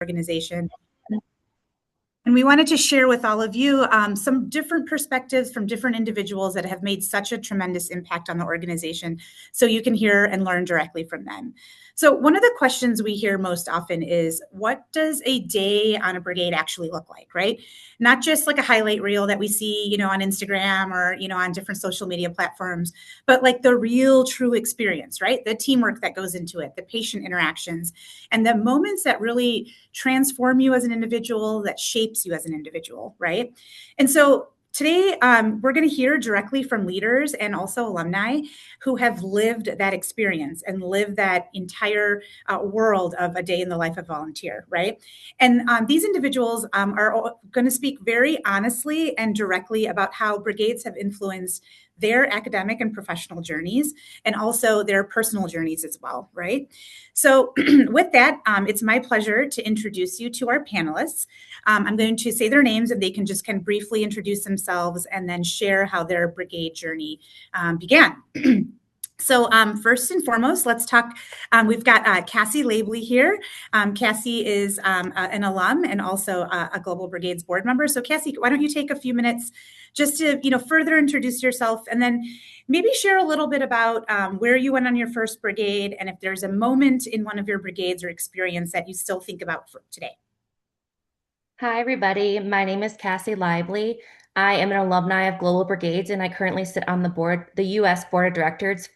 organization. And we wanted to share with all of you some different perspectives from different individuals that have made such a tremendous impact on the organization so you can hear and learn directly from them. So one of the questions we hear most often is, what does a day on a brigade actually look like, right? Not just like a highlight reel that we see, on Instagram or, on different social media platforms, but like the real true experience, right? The teamwork that goes into it, the patient interactions, and the moments that really transform you as an individual, that shapes you as an individual, right? And so today, we're going to hear directly from leaders and also alumni who have lived that experience and lived that entire world of a day in the life of a volunteer, right? And these individuals are going to speak very honestly and directly about how brigades have influenced their academic and professional journeys and also their personal journeys as well, right? So with that, it's my pleasure to introduce you to our panelists. I'm going to say their names and they can just kind of briefly introduce themselves and then share how their brigade journey began. So first and foremost, let's talk. We've got Cassie Labley here. Cassie is an alum and also a Global Brigades board member. So Cassie, why don't you take a few minutes just to further introduce yourself and then maybe share a little bit about where you went on your first brigade and if there's a moment in one of your brigades or experience that you still think about for today. Hi, everybody. My name is Cassie Lively. I am an alumni of Global Brigades, and I currently sit on the board, the U.S. Board of Directors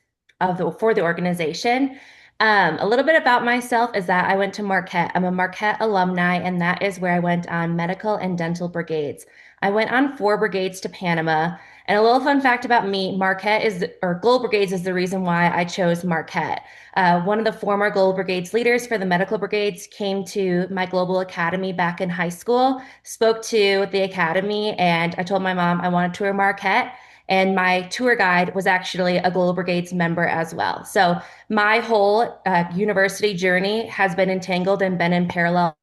for the organization. A little bit about myself is that I went to Marquette. I'm a Marquette alumni, and that is where I went on medical and dental brigades. I went on 4 brigades to Panama. And a little fun fact about me, Global Brigades is the reason why I chose Marquette. One of the former Global Brigades leaders for the medical brigades came to my Global Academy back in high school, spoke to the academy, and I told my mom I wanted to tour Marquette. And my tour guide was actually a Global Brigades member as well. So my whole university journey has been entangled and been in parallel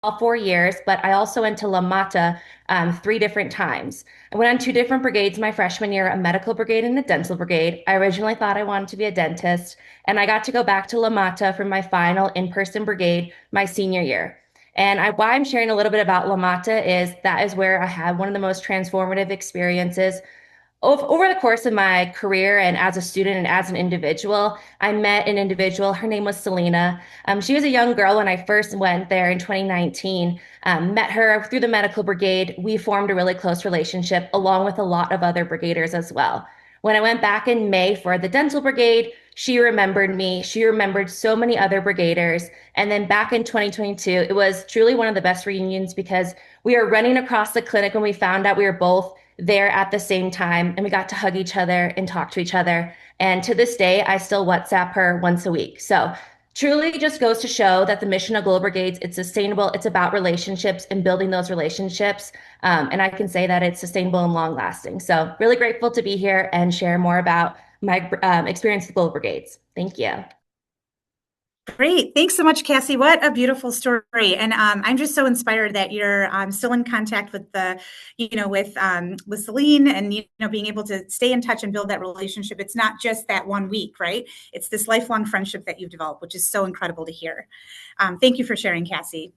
all 4 years, but I also went to La Mata 3 different times. I went on 2 different brigades my freshman year, a medical brigade and a dental brigade. I originally thought I wanted to be a dentist, and I got to go back to La Mata for my final in-person brigade my senior year. And why I'm sharing a little bit about La Mata is that is where I had one of the most transformative experiences over the course of my career and as a student and as an individual. I met an individual. Her name was Selena. She was a young girl when I first went there in 2019. Met her through the medical brigade. We formed a really close relationship, along with a lot of other brigaders as well. When I went back in May for the dental brigade, she remembered me. She remembered so many other brigaders. And then back in 2022, it was truly one of the best reunions because we were running across the clinic when we found out we were both there at the same time, and we got to hug each other and talk to each other. And to this day, I still WhatsApp her once a week. So truly just goes to show that the mission of Global Brigades, it's sustainable. It's about relationships and building those relationships. And I can say that it's sustainable and long lasting. So really grateful to be here and share more about my experience with Global Brigades. Thank you. Great. Thanks so much, Cassie. What a beautiful story. And I'm just so inspired that you're still in contact with with Celine and, being able to stay in touch and build that relationship. It's not just that one week, right? It's this lifelong friendship that you've developed, which is so incredible to hear. Thank you for sharing, Cassie.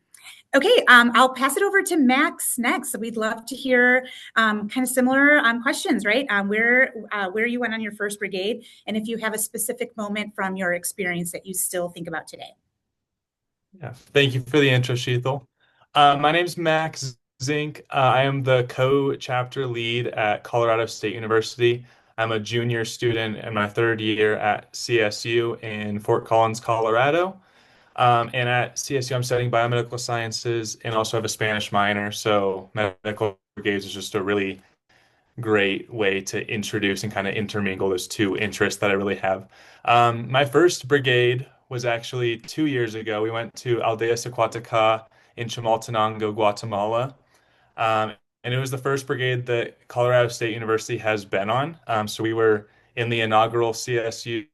Okay, I'll pass it over to Max next. So we'd love to hear kind of similar questions, right? Where you went on your first brigade, and if you have a specific moment from your experience that you still think about today. Yeah, thank you for the intro, Sheetal. My name's Max Zink. I am the co-chapter lead at Colorado State University. I'm a junior student in my 3rd year at CSU in Fort Collins, Colorado. And at CSU, I'm studying biomedical sciences and also have a Spanish minor. So medical brigades is just a really great way to introduce and kind of intermingle those 2 interests that I really have. My first brigade was actually 2 years ago. We went to Aldea Secuataca in Chimaltenango, Guatemala. Um, and it was the first brigade that Colorado State University has been on. So we were in the inaugural CSU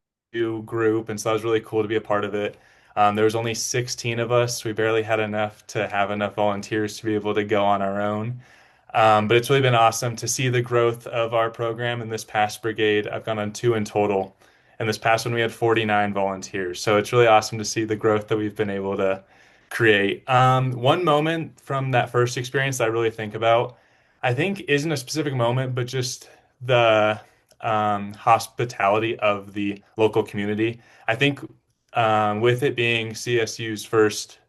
group, and so that was really cool to be a part of it. There was only 16 of us. We barely had enough to have enough volunteers to be able to go on our own. But it's really been awesome to see the growth of our program in this past brigade. I've gone on 2 in total. and this past one we had 49 volunteers. So it's really awesome to see the growth that we've been able to create. One moment from that first experience that I really think about, I think isn't a specific moment, but just the hospitality of the local community. I think with it being CSU's first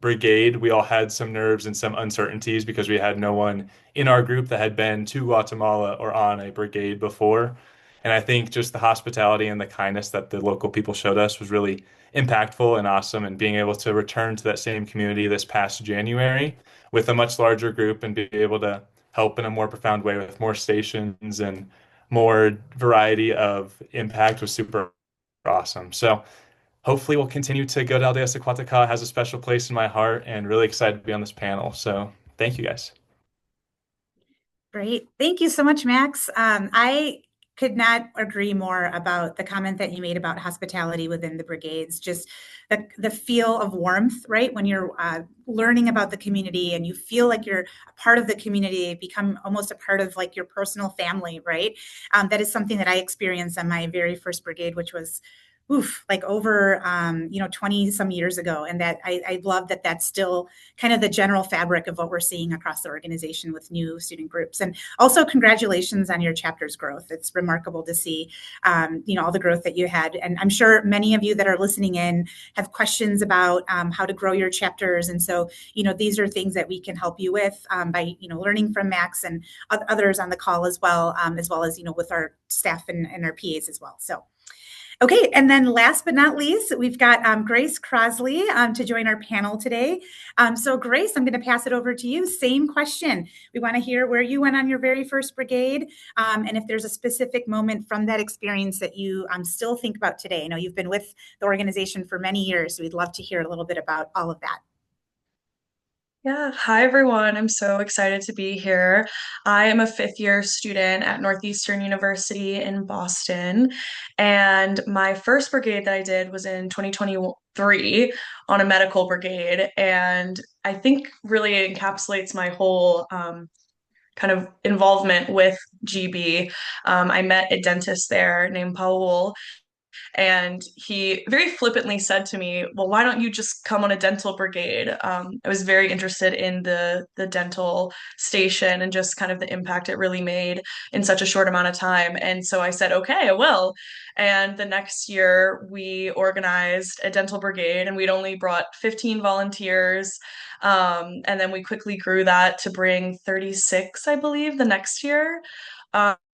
brigade, we all had some nerves and some uncertainties because we had no one in our group that had been to Guatemala or on a brigade before. And I think just the hospitality and the kindness that the local people showed us was really impactful and awesome. And being able to return to that same community this past January with a much larger group and be able to help in a more profound way with more stations and more variety of impact was super awesome. So hopefully we'll continue to go to Aldeas Aquatica. It has a special place in my heart and really excited to be on this panel. So thank you guys. Great. Thank you so much, Max. I could not agree more about the comment that you made about hospitality within the brigades, just the feel of warmth, right? When you're learning about the community and you feel like you're a part of the community, become almost a part of like your personal family, right? That is something that I experienced on my very first brigade, which was like over 20 some years ago. And that I love that that's still kind of the general fabric of what we're seeing across the organization with new student groups. And also congratulations on your chapter's growth. It's remarkable to see all the growth that you had. And I'm sure many of you that are listening in have questions about how to grow your chapters. And so these are things that we can help you with by learning from Max and others on the call as well as with our staff and our PAs as well. So okay, and then last but not least, we've got Grace Crosley to join our panel today. So Grace, I'm going to pass it over to you. Same question. We want to hear where you went on your very first brigade, and if there's a specific moment from that experience that you still think about today. I know you've been with the organization for many years, so we'd love to hear a little bit about all of that. Yeah, hi everyone. I'm so excited to be here. I am a fifth year student at Northeastern University in Boston, and my first brigade that I did was in 2023 on a medical brigade, and I think really encapsulates my whole kind of involvement with GB. I met a dentist there named Paul, and he very flippantly said to me, "Well, why don't you just come on a dental brigade?" I was very interested in the dental station and just kind of the impact it really made in such a short amount of time. And so I said, "Okay, I will." And the next year, we organized a dental brigade, and we'd only brought 15 volunteers. And then we quickly grew that to bring 36, I believe, the next year.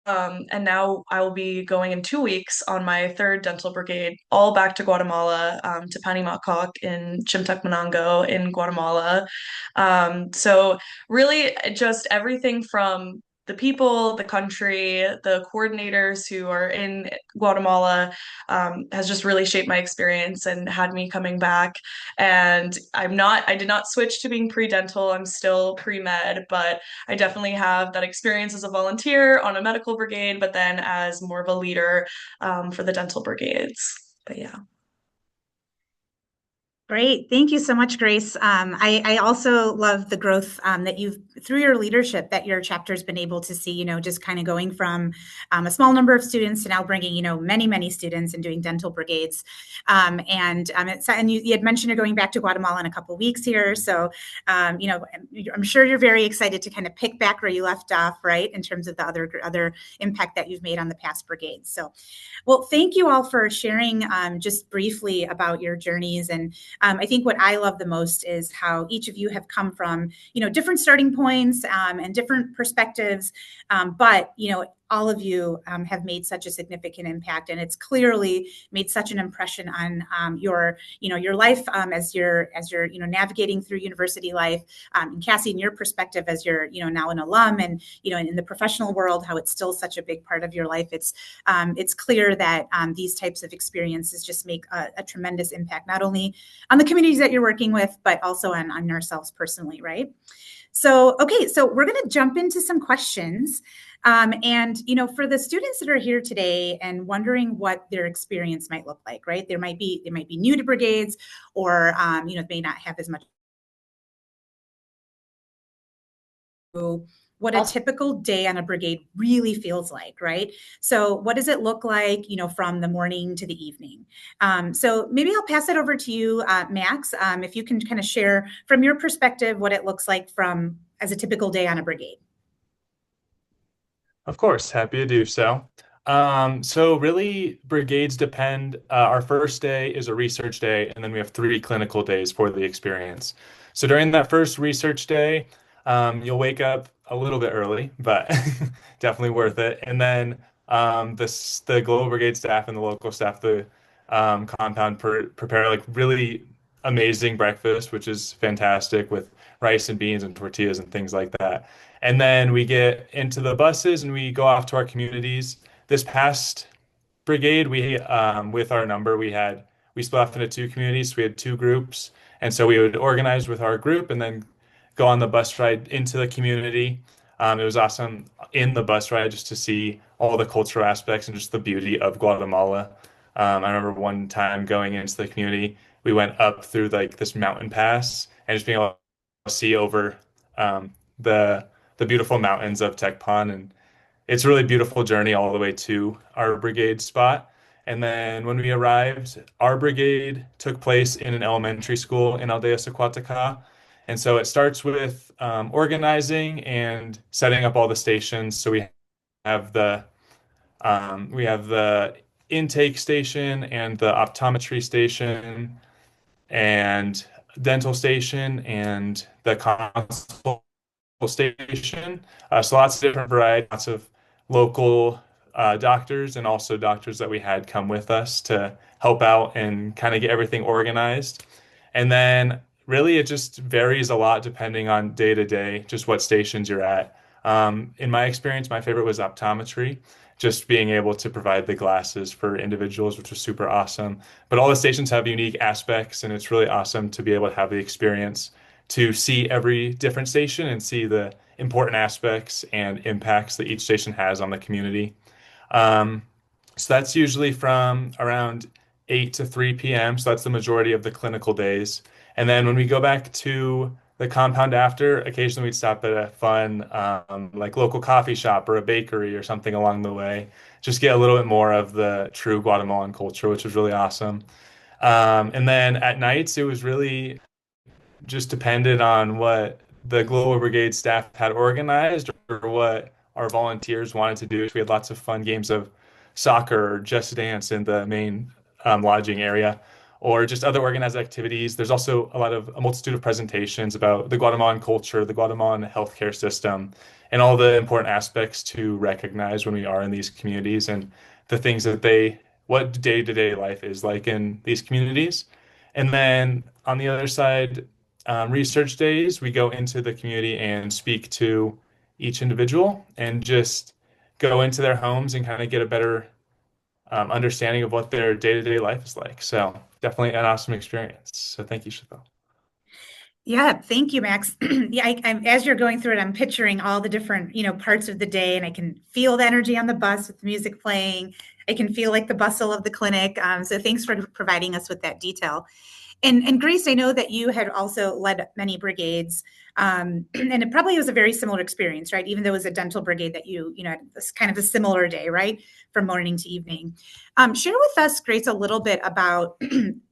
And now I will be going in 2 weeks on my third dental brigade, all back to Guatemala, to Panimacoc in Chimtecmanango in Guatemala. So really just everything from the people, the country, the coordinators who are in Guatemala, has just really shaped my experience and had me coming back. And I did not switch to being pre-dental. I'm still pre-med, but I definitely have that experience as a volunteer on a medical brigade, but then as more of a leader for the dental brigades. But yeah. Great. Thank you so much, Grace. I also love the growth that you've, through your leadership, that your chapter's been able to see, just kind of going from a small number of students to now bringing, many, many students and doing dental brigades. And you had mentioned you're going back to Guatemala in a couple of weeks here. So, I'm sure you're very excited to kind of pick back where you left off, right, in terms of the other impact that you've made on the past brigades. So, well, thank you all for sharing just briefly about your journeys. And I think what I love the most is how each of you have come from, different starting points and different perspectives. But, all of you have made such a significant impact, and it's clearly made such an impression on your life as you're navigating through university life. And Cassie, in your perspective as you're now an alum, and in the professional world, how it's still such a big part of your life. It's clear that these types of experiences just make a tremendous impact, not only on the communities that you're working with, but also on yourselves personally, right? So, okay, so we're going to jump into some questions. And, for the students that are here today and wondering what their experience might look like, right? They might be new to brigades, or, may not have as much what a typical day on a brigade really feels like, right? So what does it look like, from the morning to the evening? So maybe I'll pass it over to you, Max, if you can kind of share from your perspective what it looks like as a typical day on a brigade. Of course, happy to do so. So really, brigades depend. Our first day is a research day, and then we have 3 clinical days for the experience. So during that first research day, you'll wake up a little bit early, but definitely worth it. And then the Global Brigade staff and the local staff, the compound prepare like really amazing breakfast, which is fantastic with rice and beans and tortillas and things like that. And then we get into the buses and we go off to our communities. This past brigade, we with our number, we split off into 2 communities. We had 2 groups, and so we would organize with our group and then go on the bus ride into the community. It was awesome in the bus ride just to see all the cultural aspects and just the beauty of Guatemala. I remember one time going into the community, we went up through like this mountain pass and just being able to see over the beautiful mountains of Tecpan, and it's a really beautiful journey all the way to our brigade spot. And then when we arrived, our brigade took place in an elementary school in Aldea Sequataca. And so it starts with organizing and setting up all the stations. So have the we have the intake station and the optometry station and dental station and the consult station. So lots of different variety, lots of local doctors and also doctors that we had come with us to help out and kind of get everything organized. And then really it just varies a lot depending on day to day, just what stations you're at. In my experience, my favorite was optometry, just being able to provide the glasses for individuals, which was super awesome. But all the stations have unique aspects, and it's really awesome to be able to have the experience to see every different station and see the important aspects and impacts that each station has on the community. Um, so that's usually from around 8 to 3 p.m. So that's the majority of the clinical days. And then when we go back to the compound after, occasionally we'd stop at a fun, like local coffee shop or a bakery or something along the way. Just get a little bit more of the true Guatemalan culture, which was really awesome. And then at nights, it was really just depended on what the Global Brigade staff had organized or what our volunteers wanted to do. We had lots of fun games of soccer or just dance in the main lodging area, or just other organized activities. There's also a multitude of presentations about the Guatemalan culture, the Guatemalan healthcare system, and all the important aspects to recognize when we are in these communities and the things what day-to-day life is like in these communities. And then on the other side, research days, we go into the community and speak to each individual and just go into their homes and kind of get a better understanding of what their day-to-day life is like. So definitely an awesome experience. So thank you, Shital. Yeah, thank you, Max. Yeah, as you're going through it, I'm picturing all the different, parts of the day, and I can feel the energy on the bus with the music playing. I can feel like the bustle of the clinic. So thanks for providing us with that detail. And Grace, I know that you had also led many brigades, and it probably was a very similar experience, right? Even though it was a dental brigade that had this kind of a similar day, right, from morning to evening. Share with us, Grace, a little bit about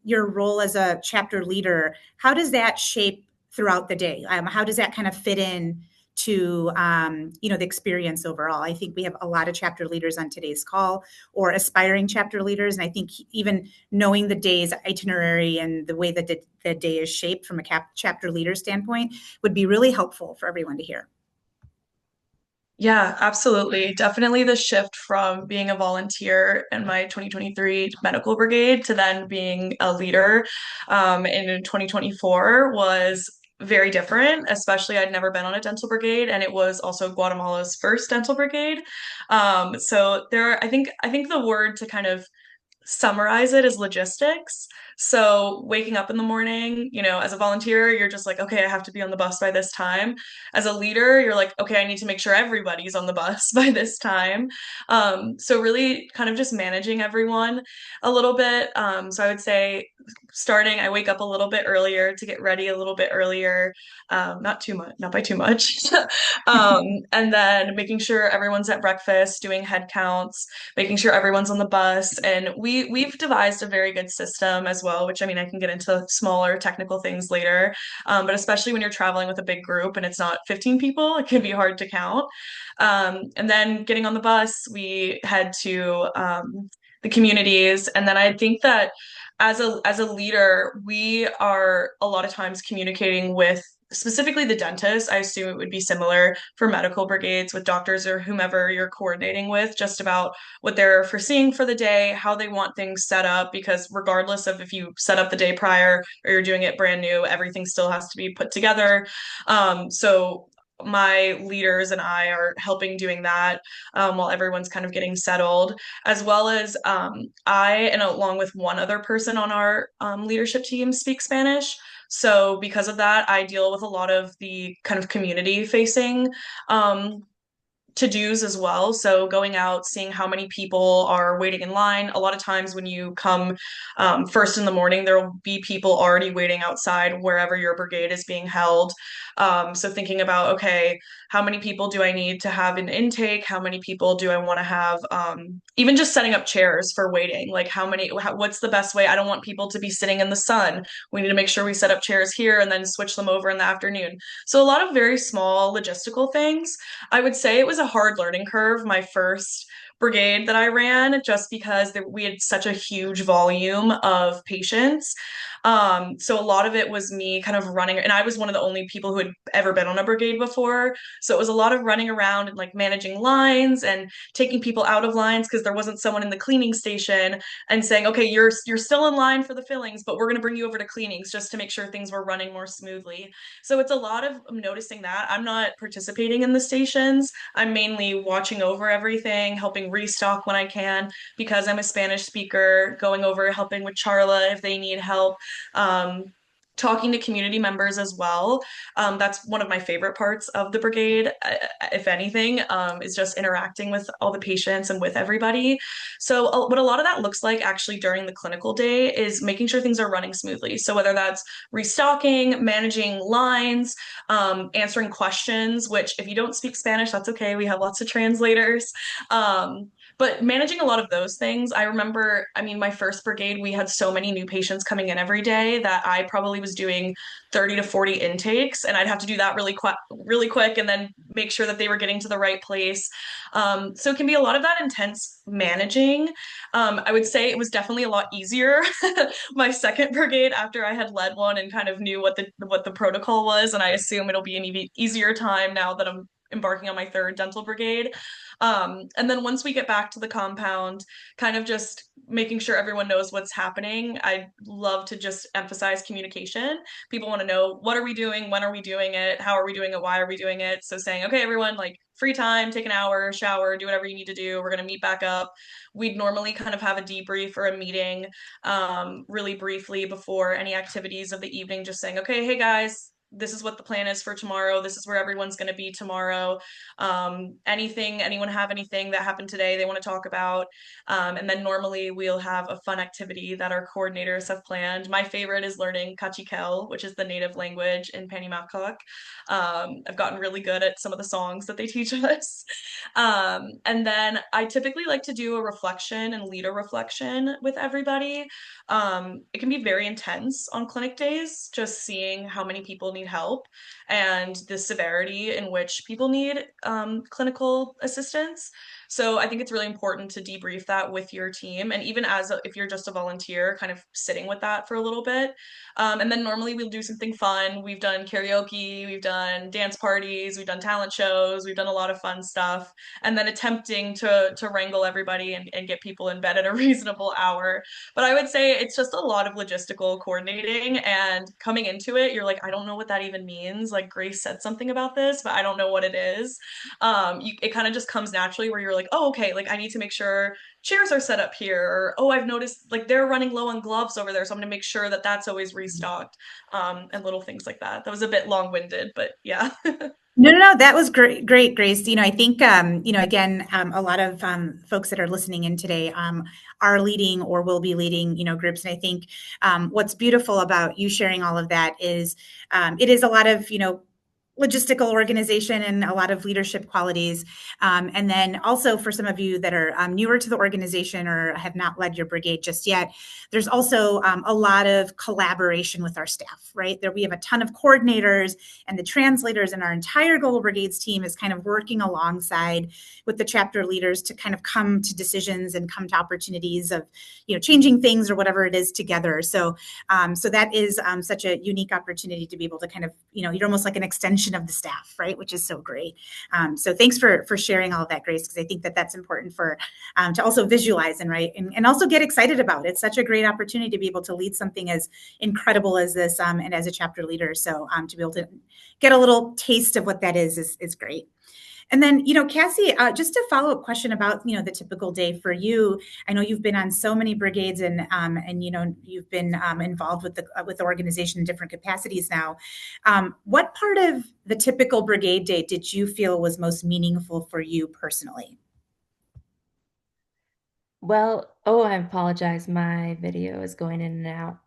your role as a chapter leader. How does that shape throughout the day? How does that kind of fit in to the experience overall? I think we have a lot of chapter leaders on today's call, or aspiring chapter leaders, and I think even knowing the day's itinerary and the way that the day is shaped from a chapter leader standpoint would be really helpful for everyone to hear. Yeah, absolutely. Definitely the shift from being a volunteer in my 2023 medical brigade to then being a leader in 2024 was very different, especially I'd never been on a dental brigade, and it was also Guatemala's first dental brigade. So I think the word to kind of summarize it as logistics. So waking up in the morning, as a volunteer, you're just like, okay, I have to be on the bus by this time. As a leader, you're like, okay, I need to make sure everybody's on the bus by this time. So really kind of just managing everyone a little bit. So I would say starting, I wake up a little bit earlier to get ready a little bit earlier, not too much, not by too much. And then making sure everyone's at breakfast, doing head counts, making sure everyone's on the bus. And we've devised a very good system as well, which I mean I can get into smaller technical things later. But especially when you're traveling with a big group and it's not 15 people, it can be hard to count. And then getting on the bus, we head to the communities. And then I think that as a leader, we are a lot of times communicating with specifically the dentist. I assume it would be similar for medical brigades with doctors or whomever you're coordinating with, just about what they're foreseeing for the day, how they want things set up, because regardless of if you set up the day prior or you're doing it brand new, everything still has to be put together. So my leaders and I are helping doing that while everyone's kind of getting settled, as well as I and along with one other person on our leadership team speak Spanish. So because of that, I deal with a lot of the kind of community facing um, to-dos as well. So going out, seeing how many people are waiting in line. A lot of times when you come first in the morning, there will be people already waiting outside wherever your brigade is being held. So thinking about, okay, how many people do I need to have in intake? How many people do I want to have? Even just setting up chairs for waiting, like what's the best way? I don't want people to be sitting in the sun. We need to make sure we set up chairs here and then switch them over in the afternoon. So a lot of very small logistical things. I would say it was a hard learning curve, my first brigade that I ran, just because we had such a huge volume of patients. So a lot of it was me kind of running, and I was one of the only people who had ever been on a brigade before. So it was a lot of running around and like managing lines and taking people out of lines because there wasn't someone in the cleaning station and saying, okay, you're still in line for the fillings, but we're going to bring you over to cleanings just to make sure things were running more smoothly. So it's a lot of noticing that. I'm not participating in the stations. I'm mainly watching over everything, helping restock when I can because I'm a Spanish speaker, going over, helping with Charla if they need help. Um, Talking to community members as well. That's one of my favorite parts of the brigade, if anything, is just interacting with all the patients and with everybody. So, what a lot of that looks like actually during the clinical day is making sure things are running smoothly. So, whether that's restocking, managing lines, answering questions, which if you don't speak Spanish, that's okay. We have lots of translators. But managing a lot of those things, I remember, I mean, my first brigade, we had so many new patients coming in every day that I probably was doing 30 to 40 intakes, and I'd have to do that really quick and then make sure that they were getting to the right place. So it can be a lot of that intense managing. I would say it was definitely a lot easier my second brigade after I had led one and kind of knew what the protocol was, and I assume it'll be an even easier time now that I'm embarking on my third dental brigade. And then once we get back to the compound, kind of just making sure everyone knows what's happening. I love to just emphasize communication. People want to know, what are we doing? When are we doing it? How are we doing it? Why are we doing it? So saying, okay, everyone, like free time, take an hour, shower, do whatever you need to do. We're going to meet back up. We'd normally kind of have a debrief or a meeting really briefly before any activities of the evening, just saying, okay, hey guys, this is what the plan is for tomorrow. This is where everyone's going to be tomorrow. Anyone have anything that happened today they want to talk about? And then normally we'll have a fun activity that our coordinators have planned. My favorite is learning Kachikel, which is the native language in Panimakak. I've gotten really good at some of the songs that they teach us. And then I typically like to do a reflection and lead a reflection with everybody. It can be very intense on clinic days, just seeing how many people need help and the severity in which people need clinical assistance. So I think it's really important to debrief that with your team, and even if you're just a volunteer, kind of sitting with that for a little bit. And then normally we'll do something fun. We've done karaoke, we've done dance parties, we've done talent shows, we've done a lot of fun stuff, and then attempting to wrangle everybody and get people in bed at a reasonable hour. But I would say it's just a lot of logistical coordinating, and coming into it, you're like, I don't know what that even means. Like Grace said something about this, but I don't know what it is. It kind of just comes naturally where you're like, oh, okay, like I need to make sure chairs are set up here, or oh, I've noticed like they're running low on gloves over there, so I'm gonna make sure that that's always restocked, and little things like that. That was a bit long-winded, but yeah. No, no, no, that was great, great, Grace. I think, again, a lot of folks that are listening in today are leading or will be leading, groups. And I think what's beautiful about you sharing all of that is it is a lot of, logistical organization and a lot of leadership qualities. And then also for some of you that are newer to the organization or have not led your brigade just yet, there's also a lot of collaboration with our staff, right? We have a ton of coordinators and the translators, and our entire Global Brigades team is kind of working alongside with the chapter leaders to kind of come to decisions and come to opportunities of, changing things or whatever it is together. So that is such a unique opportunity to be able to kind of, you're almost like an extension of the staff, right? Which is so great. So thanks for sharing all of that, Grace, because I think that that's important for to also visualize and also get excited about. It's such a great opportunity to be able to lead something as incredible as this and as a chapter leader. So to be able to get a little taste of what that is great. And then, Cassie, just a follow-up question about, the typical day for you. I know you've been on so many brigades and you've been involved with the organization in different capacities now. What part of the typical brigade day did you feel was most meaningful for you personally? Well, oh, I apologize. My video is going in and out.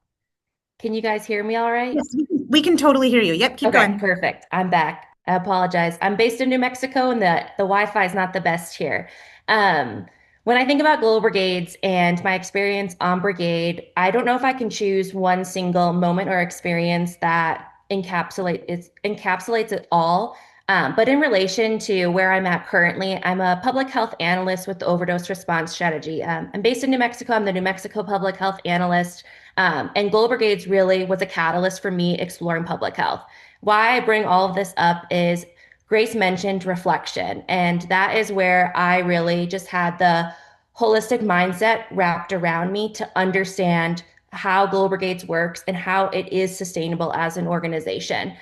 Can you guys hear me all right? Yes, we can totally hear you. Yep, keep Okay, going. perfect. I'm back. I apologize. I'm based in New Mexico and the Wi-Fi is not the best here. Um, when I think about Global Brigades and my experience on Brigade, I don't know if I can choose one single moment or experience that encapsulates it all. But in relation to where I'm at currently, I'm a public health analyst with the overdose response strategy. I'm based in New Mexico. I'm the New Mexico public health analyst. And Global Brigades really was a catalyst for me exploring public health. Why I bring all of this up is Grace mentioned reflection, and that is where I really just had the holistic mindset wrapped around me to understand how Global Brigades works and how it is sustainable as an organization.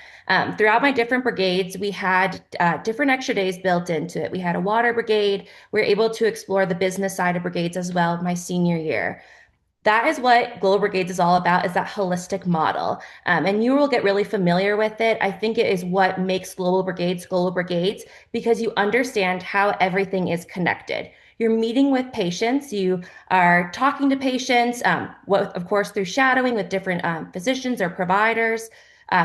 Throughout my different brigades, we had different extra days built into it. We had a water brigade. We were able to explore the business side of brigades as well my senior year. That is what Global Brigades is all about, is that holistic model. And you will get really familiar with it. I think it is what makes Global Brigades, because you understand how everything is connected. You're meeting with patients, you are talking to patients, of course, through shadowing with different physicians or providers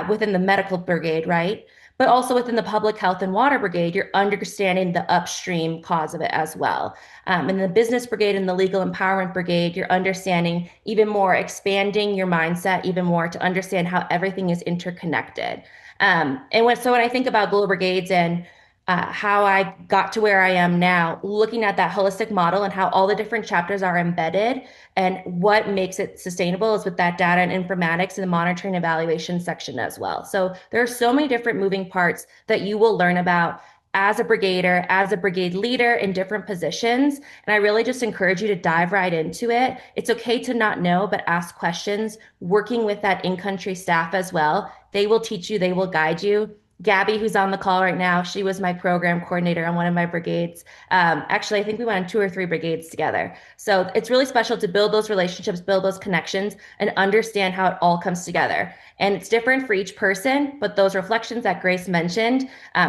within the medical brigade, right? But also within the public health and water brigade, you're understanding the upstream cause of it as well. In the business brigade and the legal empowerment brigade, you're understanding even more, expanding your mindset even more to understand how everything is interconnected. So when I think about Global Brigades and how I got to where I am now, looking at that holistic model and how all the different chapters are embedded and what makes it sustainable is with that data and informatics and the monitoring evaluation section as well. So there are so many different moving parts that you will learn about as a brigader, as a brigade leader in different positions. And I really just encourage you to dive right into it. It's okay to not know, but ask questions, working with that in-country staff as well. They will teach you, they will guide you. Gabby, who's on the call right now, she was my program coordinator on one of my brigades. Actually, I think we went on 2 or 3 brigades together. So it's really special to build those relationships, build those connections, and understand how it all comes together. And it's different for each person, but those reflections that Grace mentioned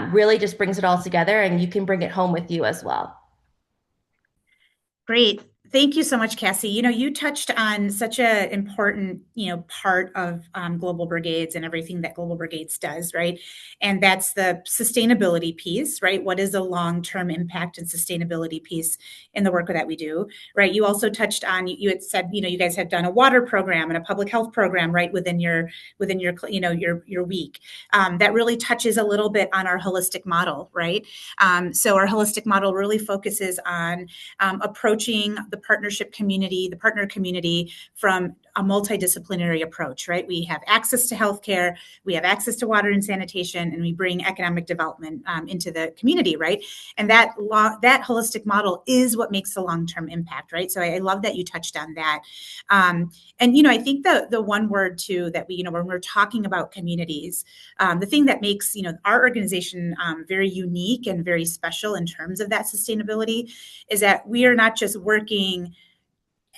really just brings it all together, and you can bring it home with you as well. Great. Thank you so much, Cassie. You touched on such an important, part of Global Brigades and everything that Global Brigades does, right? And that's the sustainability piece, right? What is the long-term impact and sustainability piece in the work that we do, right? You also touched on, you had said, you guys had done a water program and a public health program, right, within your week. That really touches a little bit on our holistic model, right? So our holistic model really focuses on approaching the partnership community, the partner community from a multidisciplinary approach, right? We have access to healthcare, we have access to water and sanitation, and we bring economic development into the community, right? And that holistic model is what makes the long-term impact, right? So I love that you touched on that. And I think the one word too that we, when we're talking about communities, the thing that makes our organization very unique and very special in terms of that sustainability is that we are not just working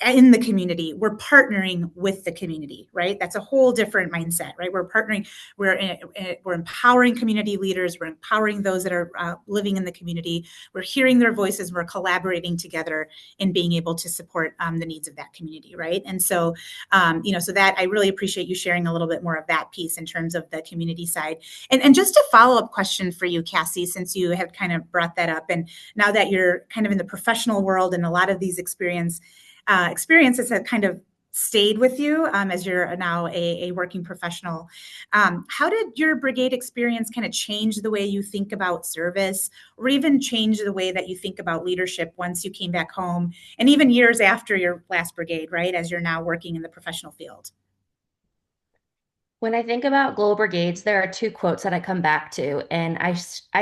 in the community, we're partnering with the community, right? That's a whole different mindset, right? We're partnering, we're empowering community leaders, we're empowering those that are living in the community, we're hearing their voices, we're collaborating together in being able to support the needs of that community, right? And so, so that I really appreciate you sharing a little bit more of that piece in terms of the community side. And just a follow-up question for you, Cassie, since you have kind of brought that up, and now that you're kind of in the professional world and a lot of these experiences have kind of stayed with you as you're now a working professional. How did your brigade experience kind of change the way you think about service, or even change the way that you think about leadership once you came back home, and even years after your last brigade, right, as you're now working in the professional field? When I think about Global Brigades, there are two quotes that I come back to, and I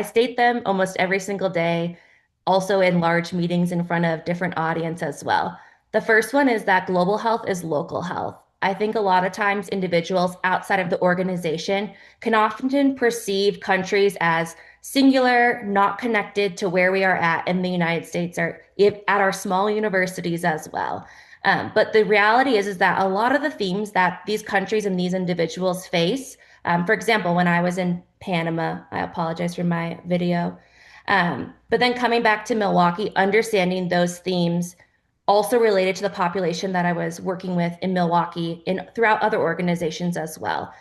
state them almost every single day, also in large meetings in front of different audience as well. The first one is that global health is local health. I think a lot of times individuals outside of the organization can often perceive countries as singular, not connected to where we are at in the United States or at our small universities as well. But the reality is that a lot of the themes that these countries and these individuals face, for example, when I was in Panama, I apologize for my video, but then coming back to Milwaukee, understanding those themes also related to the population that I was working with in Milwaukee and throughout other organizations as well.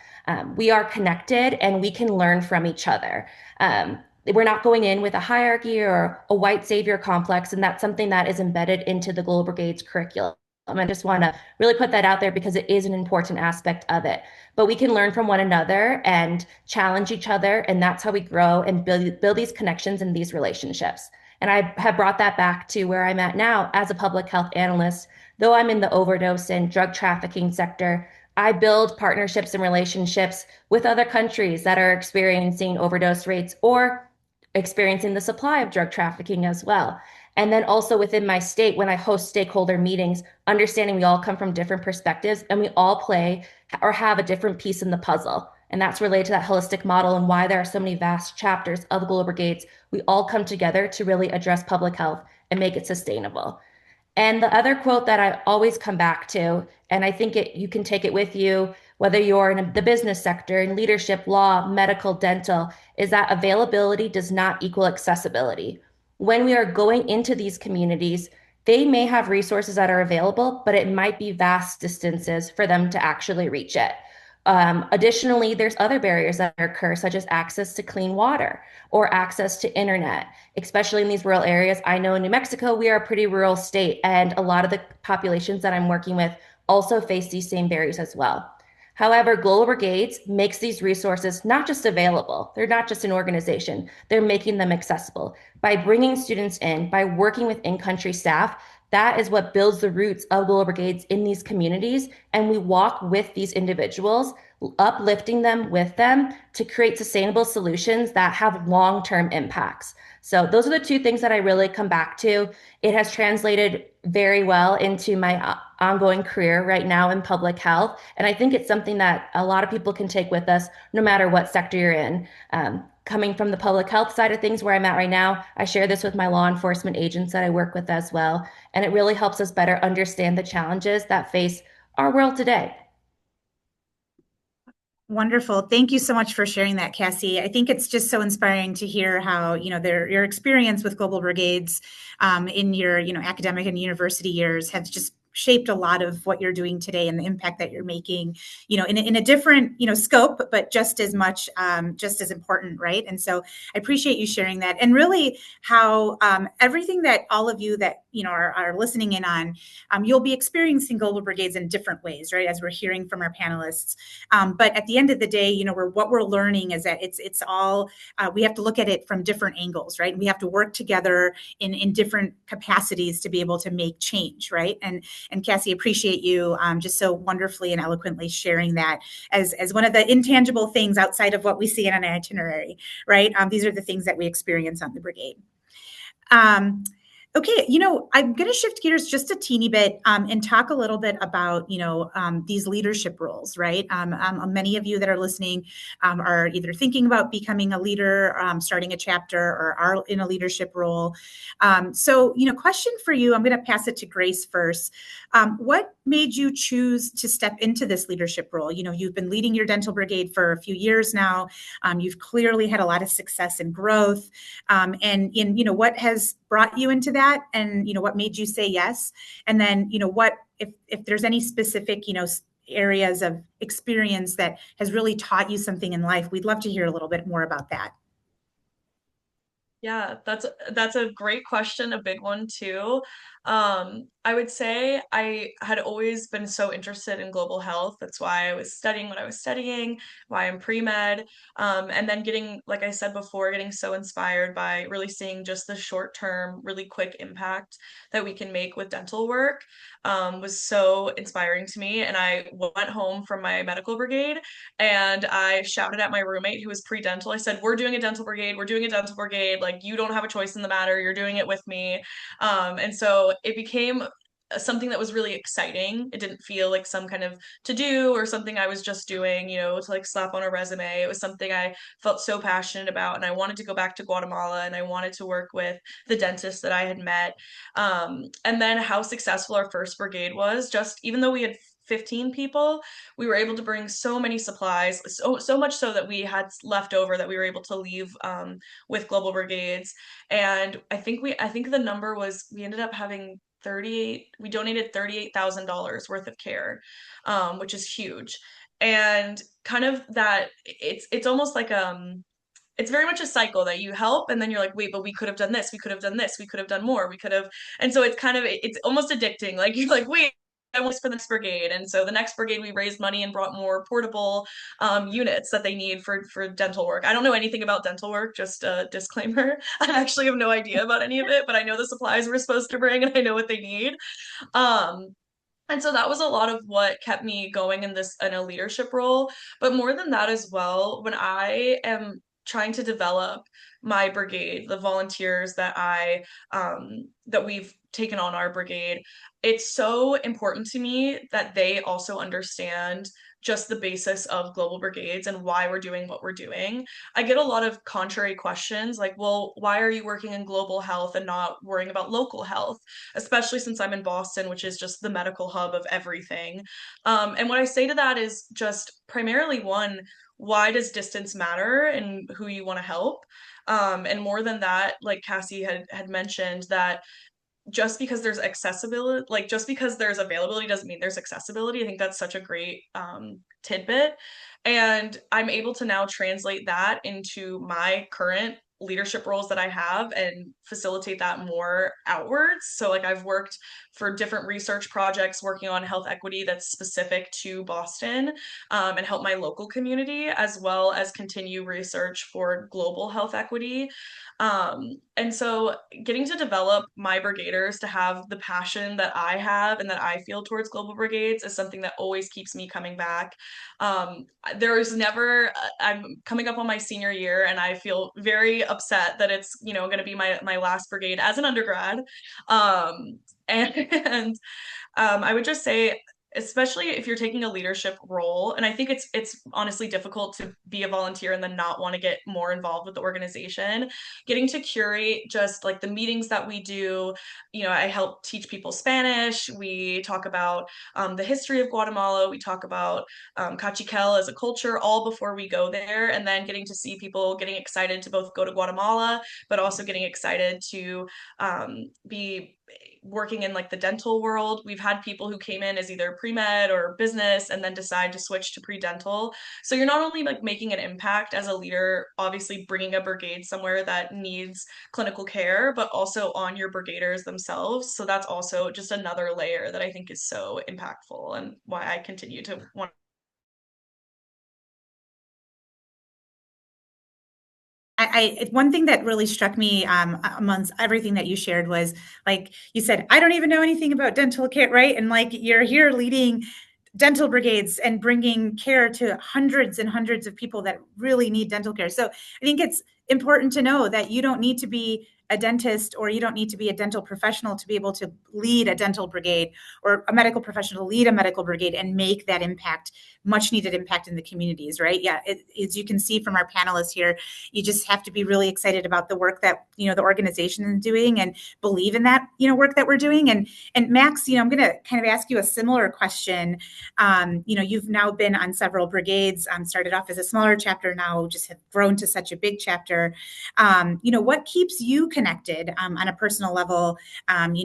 We are connected and we can learn from each other. We're not going in with a hierarchy or a white savior complex, and that's something that is embedded into the Global Brigades curriculum. I just want to really put that out there because it is an important aspect of it. But we can learn from one another and challenge each other, and that's how we grow and build these connections and these relationships. And I have brought that back to where I'm at now as a public health analyst. Though I'm in the overdose and drug trafficking sector, I build partnerships and relationships with other countries that are experiencing overdose rates or experiencing the supply of drug trafficking as well. And then also within my state, when I host stakeholder meetings, understanding we all come from different perspectives and we all play or have a different piece in the puzzle. And that's related to that holistic model and why there are so many vast chapters of Global Brigades. We all come together to really address public health and make it sustainable. And the other quote that I always come back to, and I think you can take it with you, whether you're in the business sector, in leadership, law, medical, dental, is that availability does not equal accessibility. When we are going into these communities, they may have resources that are available, but it might be vast distances for them to actually reach it. Additionally, there's other barriers that occur, such as access to clean water or access to internet, especially in these rural areas. I know in New Mexico, we are a pretty rural state, and a lot of the populations that I'm working with also face these same barriers as well. However, Global Brigades makes these resources not just available, they're not just an organization, they're making them accessible. By bringing students in, by working with in-country staff, that is what builds the roots of Global Brigades in these communities. And we walk with these individuals, uplifting them with them to create sustainable solutions that have long-term impacts. So those are the two things that I really come back to. It has translated very well into my ongoing career right now in public health. And I think it's something that a lot of people can take with us no matter what sector you're in. Coming from the public health side of things where I'm at right now, I share this with my law enforcement agents that I work with as well. And it really helps us better understand the challenges that face our world today. Wonderful. Thank you so much for sharing that, Cassie. I think it's just so inspiring to hear how, your experience with Global Brigades in your, academic and university years has just shaped a lot of what you're doing today and the impact that you're making, in a different, scope, but just as much, just as important, right? And so I appreciate you sharing that, and really how everything that all of you that, are listening in on, you'll be experiencing Global Brigades in different ways, right? As we're hearing from our panelists. But at the end of the day, what we're learning is that it's all, we have to look at it from different angles, right? We have to work together in different capacities to be able to make change, right? And Cassie, appreciate you just so wonderfully and eloquently sharing that as one of the intangible things outside of what we see in an itinerary, right? These are the things that we experience on the brigade. Okay, I'm going to shift gears just a teeny bit and talk a little bit about, these leadership roles, right? Many of you that are listening are either thinking about becoming a leader, starting a chapter, or are in a leadership role. So, question for you, I'm going to pass it to Grace first. What made you choose to step into this leadership role? You've been leading your dental brigade for a few years now. You've clearly had a lot of success and growth. And what has brought you into that, and what made you say yes, and then what if there's any specific areas of experience that has really taught you something in life. We'd love to hear a little bit more about that. Yeah, that's a great question, a big one too. I would say I had always been so interested in global health. That's why I was studying what I was studying, why I'm pre-med. And then getting, like I said before, getting so inspired by really seeing just the short-term, really quick impact that we can make with dental work, was so inspiring to me. And I went home from my medical brigade and I shouted at my roommate who was pre-dental. I said, "We're doing a dental brigade. We're doing a dental brigade. Like, you don't have a choice in the matter. You're doing it with me." And so it became something that was really exciting. It didn't feel like some kind of to do or something I was just doing, to like slap on a resume. It was something I felt so passionate about. And I wanted to go back to Guatemala and I wanted to work with the dentist that I had met. And then how successful our first brigade was, just even though we had 15 people, we were able to bring so many supplies, so much so that we had left over that we were able to leave with Global Brigades. And I think the number was, we ended up having we donated $38,000 worth of care, which is huge. And kind of that, it's almost like it's very much a cycle that you help and then you're like, wait, but we could have done this, we could have done this, we could have done more, we could have. And so it's almost addicting. Like, you're like, wait, I want for the next brigade. And so the next brigade, we raised money and brought more portable units that they need for dental work. I don't know anything about dental work, just a disclaimer. I actually have no idea about any of it, but I know the supplies we're supposed to bring and I know what they need. Um, and so that was a lot of what kept me going in a leadership role. But more than that as well, when I am trying to develop my brigade, the volunteers that we've taken on our brigade, it's so important to me that they also understand just the basis of global brigades and why we're doing what we're doing. I get a lot of contrary questions like, well, why are you working in global health and not worrying about local health? Especially since I'm in Boston, which is just the medical hub of everything. And what I say to that is just primarily one, why does distance matter and who you want to help? And more than that, like Cassie had mentioned, that just because there's accessibility, like just because there's availability doesn't mean there's accessibility. I think that's such a great tidbit. And I'm able to now translate that into my current leadership roles that I have and facilitate that more outwards. So like I've worked for different research projects working on health equity that's specific to Boston, and help my local community, as well as continue research for global health equity. And so getting to develop my brigaders to have the passion that I have and that I feel towards Global Brigades is something that always keeps me coming back. There is never, I'm coming up on my senior year and I feel very upset that it's, going to be my last brigade as an undergrad. And I would just say, especially if you're taking a leadership role, and I think it's honestly difficult to be a volunteer and then not want to get more involved with the organization. Getting to curate just like the meetings that we do, I help teach people Spanish. We talk about the history of Guatemala. We talk about cachiquel as a culture all before we go there, and then getting to see people getting excited to both go to Guatemala, but also getting excited to be working in like the dental world. We've had people who came in as either pre-med or business and then decide to switch to pre-dental. So you're not only like making an impact as a leader, obviously bringing a brigade somewhere that needs clinical care, but also on your brigaders themselves. So that's also just another layer that I think is so impactful and why I continue to want. one thing that really struck me amongst everything that you shared was, like you said, I don't even know anything about dental care, right? And like you're here leading dental brigades and bringing care to hundreds and hundreds of people that really need dental care. So I think it's important to know that you don't need to be a dentist, or you don't need to be a dental professional to be able to lead a dental brigade, or a medical professional to lead a medical brigade and make that impact, much needed impact in the communities, right? Yeah, as you can see from our panelists here, you just have to be really excited about the work that, the organization is doing, and believe in that, work that we're doing. And Max, I'm going to kind of ask you a similar question. You've now been on several brigades, started off as a smaller chapter, now just have grown to such a big chapter. What keeps you connected on a personal level, on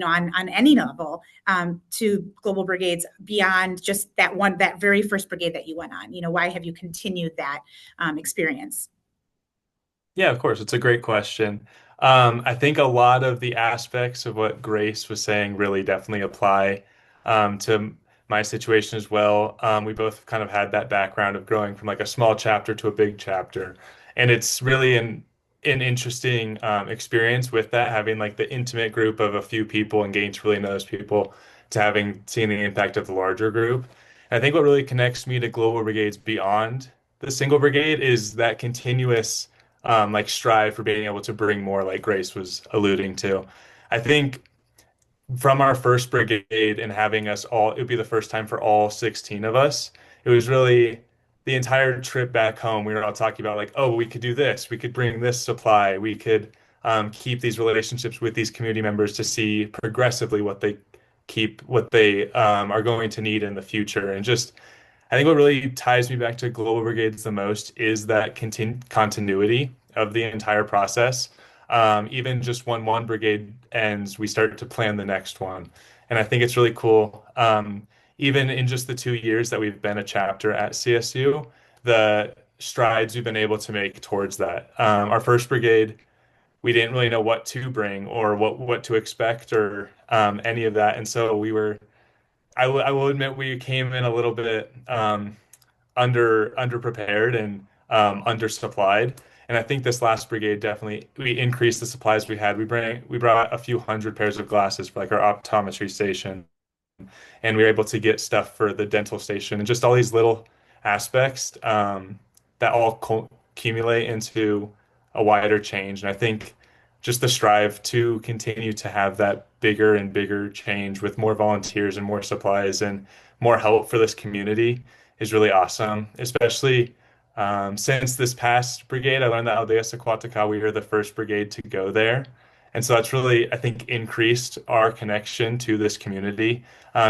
any level, to Global Brigades beyond just that very first brigade that you went on? Why have you continued that experience? Yeah, of course. It's a great question. I think a lot of the aspects of what Grace was saying really definitely apply to my situation as well. We both kind of had that background of growing from like a small chapter to a big chapter. And it's really an interesting experience with that, having like the intimate group of a few people and getting to really know those people, to having seen the impact of the larger group. And I think what really connects me to Global Brigades beyond the single brigade is that continuous like strive for being able to bring more, like Grace was alluding to. I think from our first brigade and having us all, it would be the first time for all 16 of us. It was really the entire trip back home. We were all talking about like, oh, we could do this, we could bring this supply, we could keep these relationships with these community members to see progressively what they are going to need in the future. And just I think what really ties me back to Global Brigades the most is that continuity of the entire process. Even just when one brigade ends, we start to plan the next one. And I think it's really cool. Even in just the 2 years that we've been a chapter at CSU, the strides we've been able to make towards that. Our first brigade, we didn't really know what to bring or what to expect, or any of that. And so I will admit we came in a little bit underprepared and undersupplied. And I think this last brigade definitely we increased the supplies we had. We brought a few hundred pairs of glasses for like our optometry station, and we were able to get stuff for the dental station, and just all these little aspects that all accumulate into a wider change. And I think just the strive to continue to have that bigger and bigger change with more volunteers and more supplies and more help for this community is really awesome. Especially since this past brigade, I learned that Aldeas Aquatica, we were the first brigade to go there. And so that's really, I think, increased our connection to this community.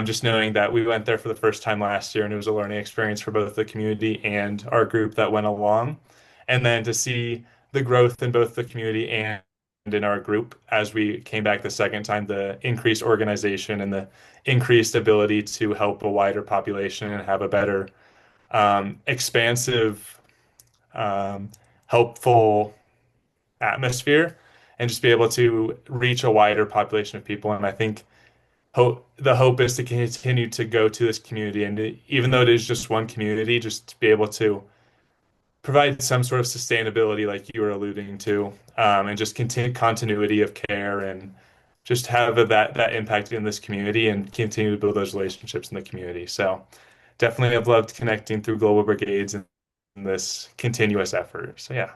Just knowing that we went there for the first time last year, and it was a learning experience for both the community and our group that went along. And then to see the growth in both the community and in our group as we came back the second time, the increased organization and the increased ability to help a wider population and have a better, expansive, helpful atmosphere, and just be able to reach a wider population of people. And I think the hope is to continue to go to this community, and even though it is just one community, just to be able to provide some sort of sustainability, like you were alluding to, and just continue continuity of care, and just have that impact in this community and continue to build those relationships in the community. So definitely I've loved connecting through Global Brigades and this continuous effort. So yeah.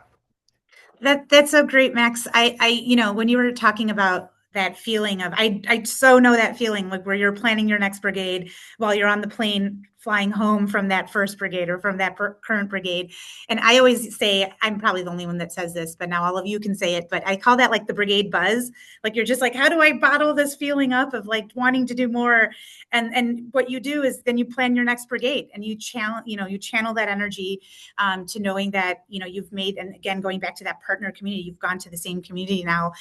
That's so great, Max. When you were talking about that feeling of, I so know that feeling, like where you're planning your next brigade while you're on the plane flying home from that first brigade or from that current brigade. And I always say, I'm probably the only one that says this, but now all of you can say it, but I call that like the brigade buzz. Like you're just like, how do I bottle this feeling up of like wanting to do more? And what you do is then you plan your next brigade, and you channel that energy to knowing that, you've made, and again, going back to that partner community, you've gone to the same community now,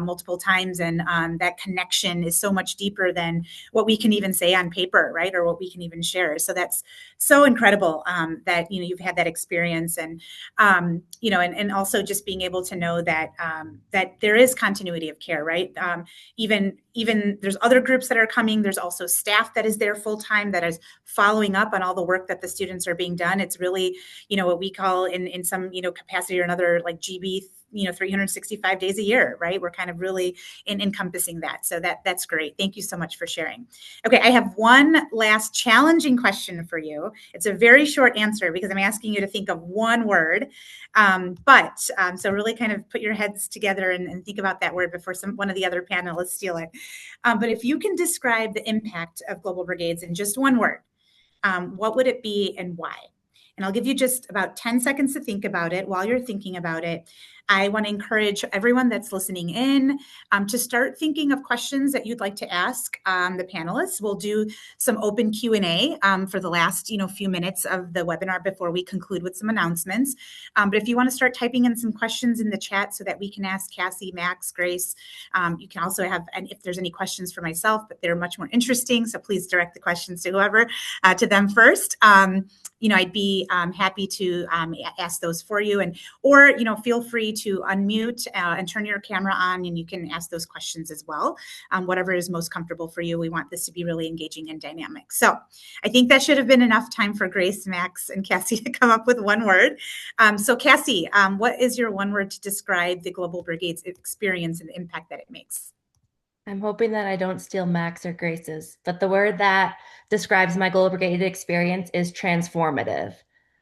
multiple times. And that connection is so much deeper than what we can even say on paper, right? Or what we can even show share. So that's so incredible that you've had that experience, and and also just being able to know that that there is continuity of care, right? Even there's other groups that are coming. There's also staff that is there full time that is following up on all the work that the students are being done. It's really what we call in some capacity or another, like GB 365 days a year, right? We're kind of really encompassing that. So that's great. Thank you so much for sharing. Okay, I have one last challenging question for you. It's a very short answer because I'm asking you to think of one word. So really kind of put your heads together and think about that word before one of the other panelists steal it. But if you can describe the impact of Global Brigades in just one word, what would it be and why? And I'll give you just about 10 seconds to think about it. While you're thinking about it, I want to encourage everyone that's listening in to start thinking of questions that you'd like to ask the panelists. We'll do some open Q&A for the last few minutes of the webinar before we conclude with some announcements. But if you want to start typing in some questions in the chat so that we can ask Cassie, Max, Grace, you can also have, and if there's any questions for myself, but they're much more interesting, so please direct the questions to whoever, to them first. I'd be happy to ask those for you, or feel free to unmute and turn your camera on, and you can ask those questions as well. Whatever is most comfortable for you. We want this to be really engaging and dynamic. So I think that should have been enough time for Grace, Max, and Cassie to come up with one word. So Cassie, what is your one word to describe the Global Brigades experience and the impact that it makes? I'm hoping that I don't steal Max or Grace's, but the word that describes my Global Brigade experience is transformative.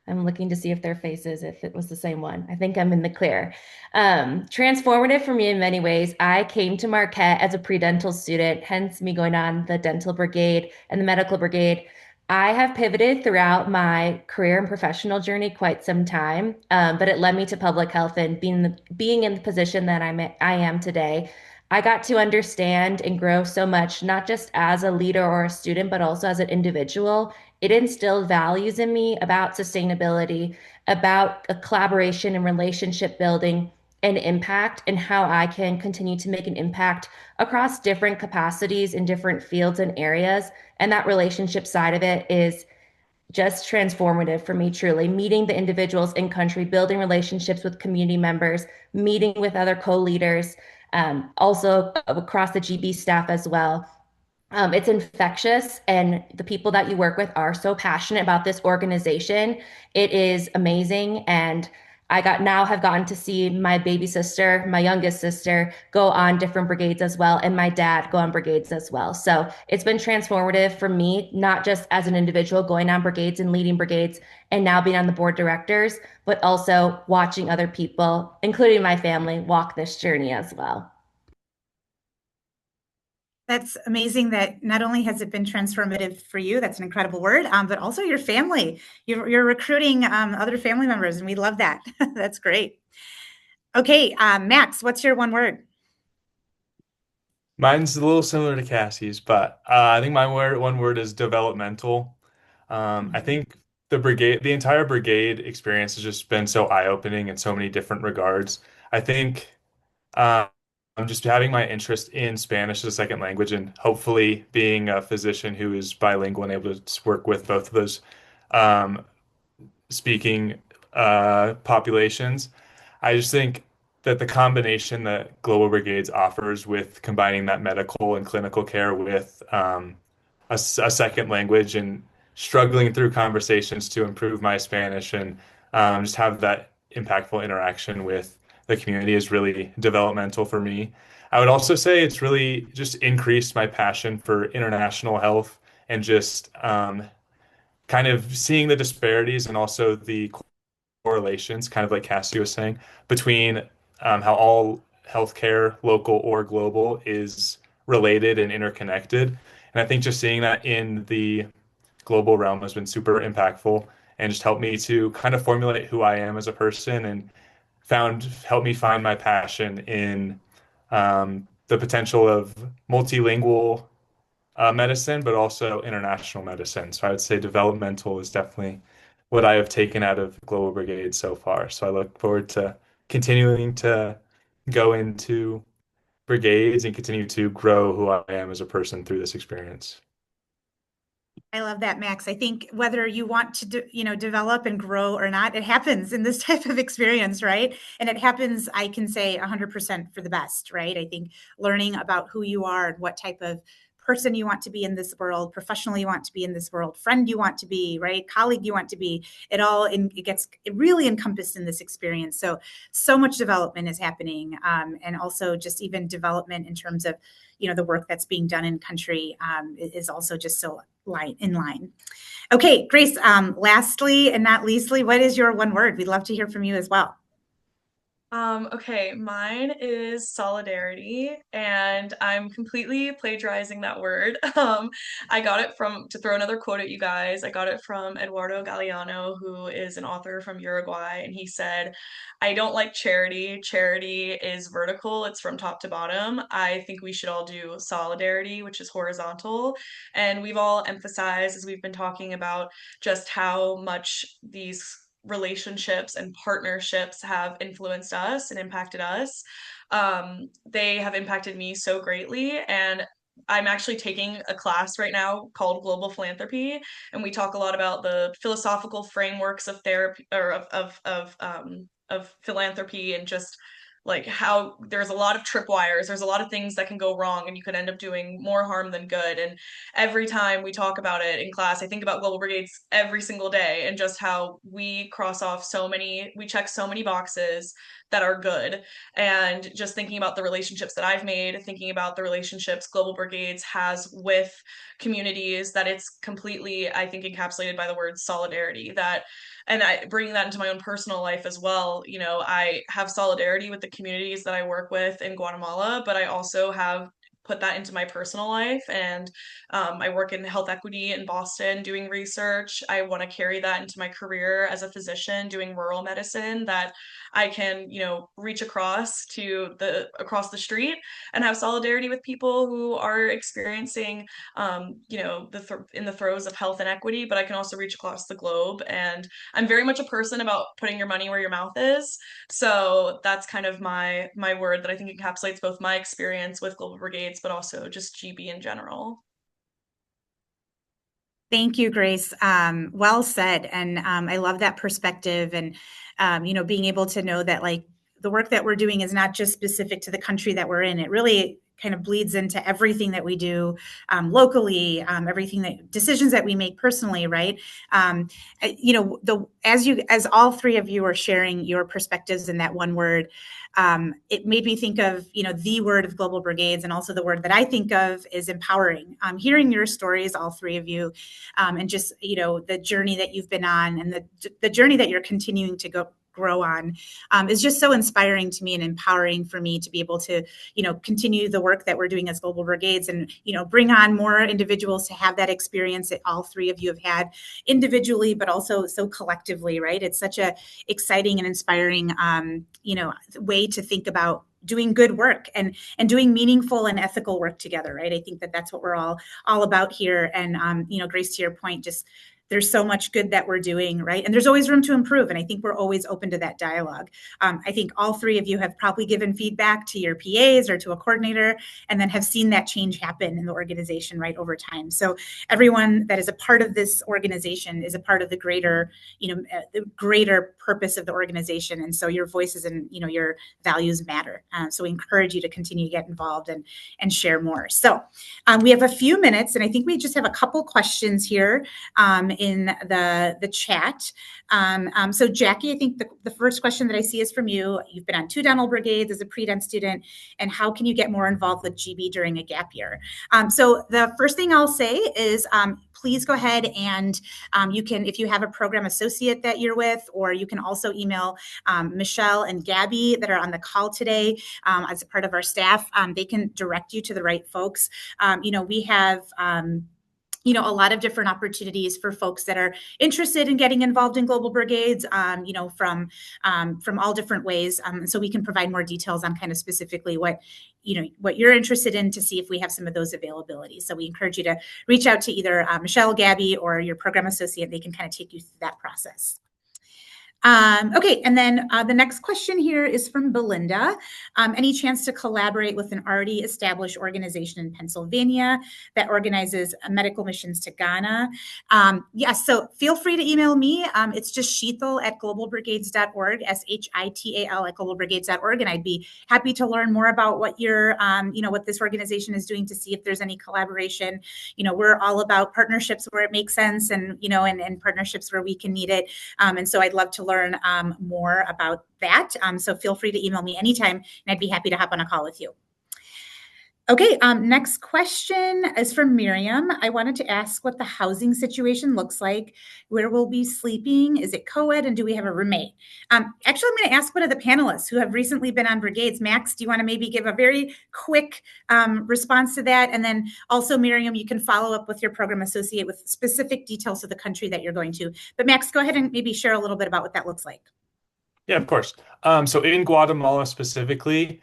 I'm looking to see if their faces, if it was the same one. I think I'm in the clear. Transformative for me in many ways. I came to Marquette as a pre-dental student, hence me going on the dental brigade and the medical brigade. I have pivoted throughout my career and professional journey quite some time, but it led me to public health and being in the position that I am today. I got to understand and grow so much, not just as a leader or a student, but also as an individual. It instilled values in me about sustainability, about a collaboration and relationship building and impact, and how I can continue to make an impact across different capacities in different fields and areas. And that relationship side of it is just transformative for me, truly. Meeting the individuals in country, building relationships with community members, meeting with other co-leaders, also across the GB staff as well. It's infectious, and the people that you work with are so passionate about this organization. It is amazing, and now have gotten to see my baby sister, my youngest sister, go on different brigades as well, and my dad go on brigades as well. So it's been transformative for me, not just as an individual going on brigades and leading brigades and now being on the board directors, but also watching other people, including my family, walk this journey as well. That's amazing that not only has it been transformative for you, that's an incredible word, but also your family. You're recruiting other family members, and we love that. That's great. Okay, Max, what's your one word? Mine's a little similar to Cassie's, but I think one word is developmental. I think the entire brigade experience has just been so eye-opening in so many different regards. I think um, just having my interest in Spanish as a second language, and hopefully being a physician who is bilingual and able to work with both of those um, speaking populations. I just think that the combination that Global Brigades offers with combining that medical and clinical care with a second language and struggling through conversations to improve my Spanish and just have that impactful interaction with the community is really developmental for me. I would also say it's really just increased my passion for international health and just kind of seeing the disparities and also the correlations, kind of like Cassie was saying, between how all healthcare, local or global, is related and interconnected. And I think just seeing that in the global realm has been super impactful and just helped me to kind of formulate who I am as a person and helped me find my passion in the potential of multilingual medicine, but also international medicine. So I would say developmental is definitely what I have taken out of Global Brigade so far. So I look forward to continuing to go into brigades and continue to grow who I am as a person through this experience. I love that, Max. I think whether you want to, develop and grow or not, it happens in this type of experience, right? And it happens, I can say 100% for the best, right? I think learning about who you are and what type of person you want to be in this world, professional you want to be in this world, friend you want to be, right? Colleague you want to be, it gets really encompassed in this experience. So much development is happening. And also just even development in terms of, the work that's being done in country is also just so in line. Okay, Grace, lastly and not leastly, what is your one word? We'd love to hear from you as well. Okay, mine is solidarity, and I'm completely plagiarizing that word. I got it to throw another quote at you guys, I got it from Eduardo Galeano, who is an author from Uruguay, and he said, I don't like charity. Charity is vertical, it's from top to bottom. I think we should all do solidarity, which is horizontal. And we've all emphasized, as we've been talking about, just how much these relationships and partnerships have influenced us and impacted us. They have impacted me so greatly. And I'm actually taking a class right now called Global Philanthropy, and we talk a lot about the philosophical frameworks of therapy or of philanthropy, and just like how there's a lot of tripwires, there's a lot of things that can go wrong, and you could end up doing more harm than good. And every time we talk about it in class, I think about Global Brigades every single day, and just how we we check so many boxes that are good. And just thinking about the relationships that I've made, thinking about the relationships Global Brigades has with communities, that it's completely, I think, encapsulated by the word solidarity. And I bringing that into my own personal life as well. I have solidarity with the communities that I work with in Guatemala, but I also have put that into my personal life. And I work in health equity in Boston doing research. I want to carry that into my career as a physician doing rural medicine, that I can, reach across the street and have solidarity with people who are experiencing, in the throes of health inequity, but I can also reach across the globe. And I'm very much a person about putting your money where your mouth is. So that's kind of my word that I think encapsulates both my experience with Global Brigades, but also just GB in general. Thank you, Grace. Well said. And I love that perspective. And, being able to know that like the work that we're doing is not just specific to the country that we're in. It really kind of bleeds into everything that we do locally, decisions that we make personally, right? As all three of you are sharing your perspectives in that one word, it made me think of, the word of Global Brigades, and also the word that I think of is empowering. Hearing your stories, all three of you, and just, the journey that you've been on, and the journey that you're continuing to grow on is just so inspiring to me and empowering for me to be able to, continue the work that we're doing as Global Brigades, and, bring on more individuals to have that experience that all three of you have had individually, but also so collectively, right? It's such a exciting and inspiring, way to think about doing good work and doing meaningful and ethical work together, right? I think that that's what we're all about here. And, Grace, to your point, just there's so much good that we're doing, right? And there's always room to improve. And I think we're always open to that dialogue. I think all three of you have probably given feedback to your PAs or to a coordinator, and then have seen that change happen in the organization, right, over time. So everyone that is a part of this organization is a part of the greater, the greater purpose of the organization. And so your voices and, your values matter. So we encourage you to continue to get involved and share more. So we have a few minutes, and I think we just have a couple questions here in the chat. So Jackie, I think the first question that I see is from you. You've been on 2 dental brigades as a pre-dent student, and how can you get more involved with GB during a gap year? So the first thing I'll say is please go ahead and you can, if you have a program associate that you're with, or you can also email Michelle and Gabby that are on the call today as a part of our staff. They can direct you to the right folks. We have a lot of different opportunities for folks that are interested in getting involved in Global Brigades, from all different ways. So we can provide more details on kind of specifically what you're interested in, to see if we have some of those availabilities. So we encourage you to reach out to either Michelle, Gabby, or your program associate. They can kind of take you through that process. Okay, and then the next question here is from Belinda. Any chance to collaborate with an already established organization in Pennsylvania that organizes medical missions to Ghana? Yes, so feel free to email me. It's just shital@globalbrigades.org, SHITAL at globalbrigades.org, and I'd be happy to learn more about what your, what this organization is doing to see if there's any collaboration. We're all about partnerships where it makes sense, and and partnerships where we can need it. And so I'd love to learn more about that. So feel free to email me anytime, and I'd be happy to hop on a call with you. Okay, next question is from Miriam. I wanted to ask what the housing situation looks like, where we'll be sleeping, is it co-ed, and do we have a roommate? Actually, I'm going to ask one of the panelists who have recently been on Brigades. Max, do you want to maybe give a very quick response to that? And then also, Miriam, you can follow up with your program associate with specific details of the country that you're going to. But Max, go ahead and maybe share a little bit about what that looks like. Yeah, of course. So in Guatemala specifically,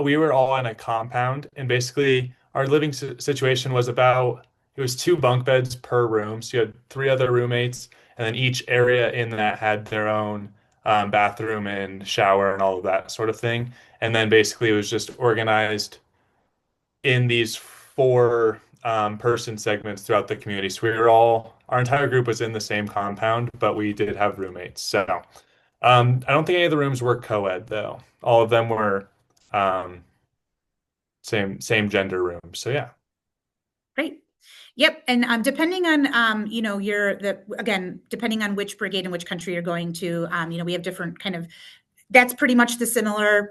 we were all in a compound, and basically our living situation was it was 2 bunk beds per room. So you had 3 other roommates, and then each area in that had their own bathroom and shower and all of that sort of thing. And then basically it was just organized in these 4 person segments throughout the community. So our entire group was in the same compound, but we did have roommates. So I don't think any of the rooms were co-ed though. All of them were same gender rooms. So yeah. Great. Yep. And depending on, depending on which brigade and which country you're going to, we have different that's pretty much the similar,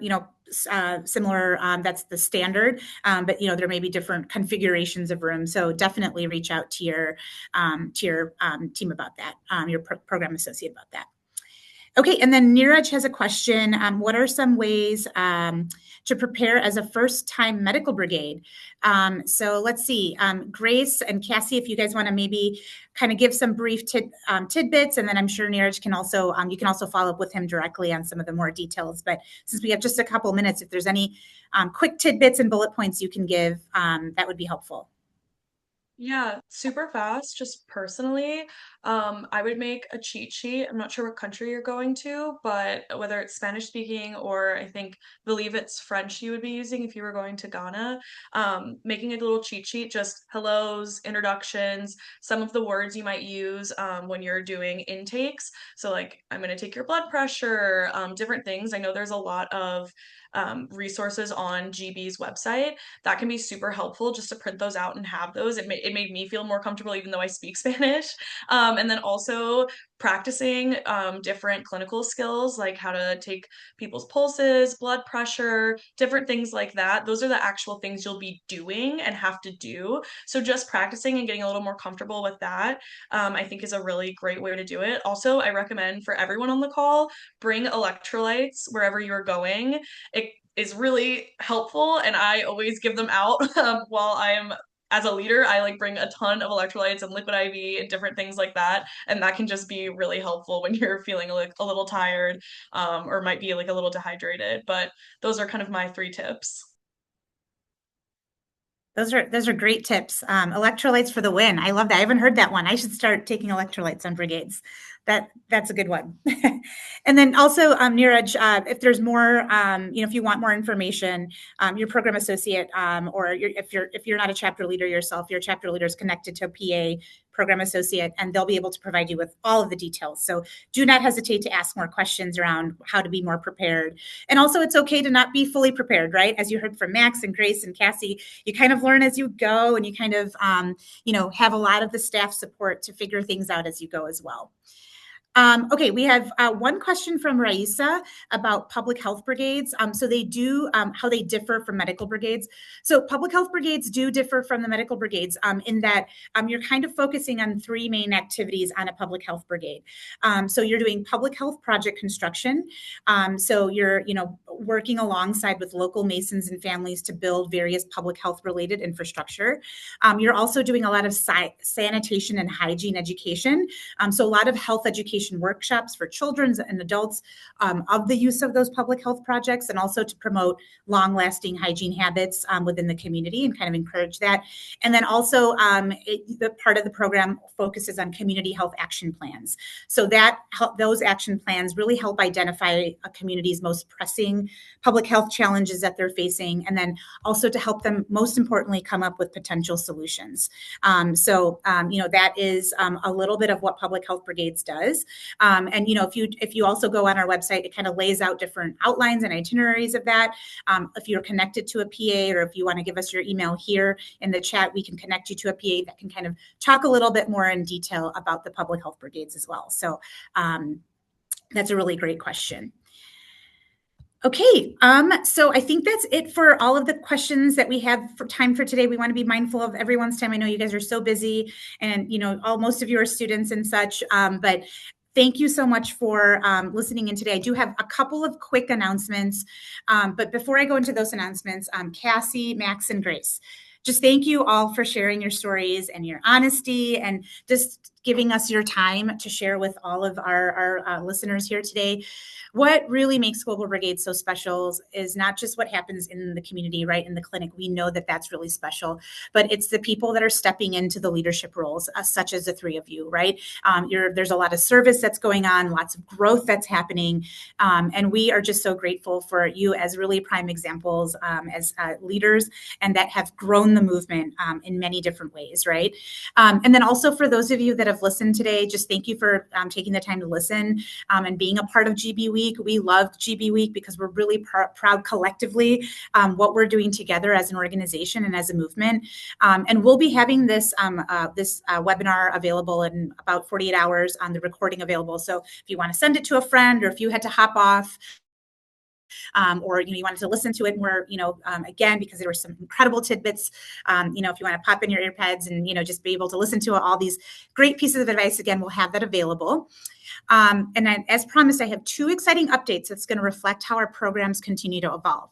that's the standard. But, there may be different configurations of rooms. So definitely reach out to your team about that, your program associate about that. Okay, and then Neeraj has a question. What are some ways to prepare as a first-time medical brigade? So let's see. Grace and Cassie, if you guys want to maybe kind of give some brief tidbits, and then I'm sure Neeraj can also, you can also follow up with him directly on some of the more details. But since we have just a couple minutes, if there's any quick tidbits and bullet points you can give, that would be helpful. Yeah, super fast. Just personally, I would make a cheat sheet. I'm not sure what country you're going to, but whether it's Spanish speaking or believe it's French you would be using if you were going to Ghana. Making a little cheat sheet, just hellos, introductions, some of the words you might use when you're doing intakes. So like, I'm going to take your blood pressure, different things. I know there's a lot of resources on GB's website that can be super helpful just to print those out and have those. It made me feel more comfortable even though I speak Spanish. And then also practicing different clinical skills like how to take people's pulses, blood pressure, different things like that. Those are the actual things you'll be doing and have to do. So just practicing and getting a little more comfortable with that, I think is a really great way to do it. Also, I recommend for everyone on the call, bring electrolytes wherever you're going. It is really helpful, and I always give them out while I am as a leader. I bring a ton of electrolytes and liquid IV and different things like that, and that can just be really helpful when you're feeling a little tired or might be a little dehydrated. But those are kind of my 3 tips. Those are great tips. Electrolytes for the win. I love that. I haven't heard that one. I should start taking electrolytes on brigades. That's a good one. And then also, Neeraj, if there's more, if you want more information, your program associate, or if you're not a chapter leader yourself, your chapter leader is connected to a PA program associate, and they'll be able to provide you with all of the details. So do not hesitate to ask more questions around how to be more prepared. And also, it's okay to not be fully prepared, right? As you heard from Max and Grace and Cassie, you kind of learn as you go, and you kind of, have a lot of the staff support to figure things out as you go as well. Okay, we have one question from Raisa about public health brigades. So they do, how they differ from medical brigades. So public health brigades do differ from the medical brigades in that you're kind of focusing on 3 main activities on a public health brigade. So you're doing public health project construction. So you're, working alongside with local masons and families to build various public health related infrastructure. You're also doing a lot of sanitation and hygiene education. So a lot of health education education workshops for children and adults of the use of those public health projects, and also to promote long-lasting hygiene habits within the community and kind of encourage that. And then also the part of the program focuses on community health action plans. So that those action plans really help identify a community's most pressing public health challenges that they're facing, and then also to help them, most importantly, come up with potential solutions. That is a little bit of what Public Health Brigades does. If you also go on our website, it kind of lays out different outlines and itineraries of that. If you're connected to a PA, or if you want to give us your email here in the chat, we can connect you to a PA that can kind of talk a little bit more in detail about the Public Health Brigades as well. So that's a really great question. Okay, so I think that's it for all of the questions that we have for time for today. We want to be mindful of everyone's time. I know you guys are so busy, and most of you are students and such, but thank you so much for listening in today. I do have a couple of quick announcements, but before I go into those announcements, Cassie, Max, and Grace, just thank you all for sharing your stories and your honesty and just giving us your time to share with all of our listeners here today. What really makes Global Brigades so special is not just what happens in the community, right, in the clinic. We know that that's really special, but it's the people that are stepping into the leadership roles, such as the three of you, right? There's a lot of service that's going on, lots of growth that's happening, and we are just so grateful for you as really prime examples as leaders, and that have grown the movement in many different ways, right? And then also for those of you that have listened today, just thank you for taking the time to listen and being a part of GB Week. We love GB Week because we're really proud collectively what we're doing together as an organization and as a movement. And we'll be having this webinar available in about 48 hours, on the recording available. So if you want to send it to a friend, or if you had to hop off, or you wanted to listen to it more, again, because there were some incredible tidbits. If you want to pop in your earpads and just be able to listen to all these great pieces of advice, again, we'll have that available. And then, as promised, I have two exciting updates that's going to reflect how our programs continue to evolve.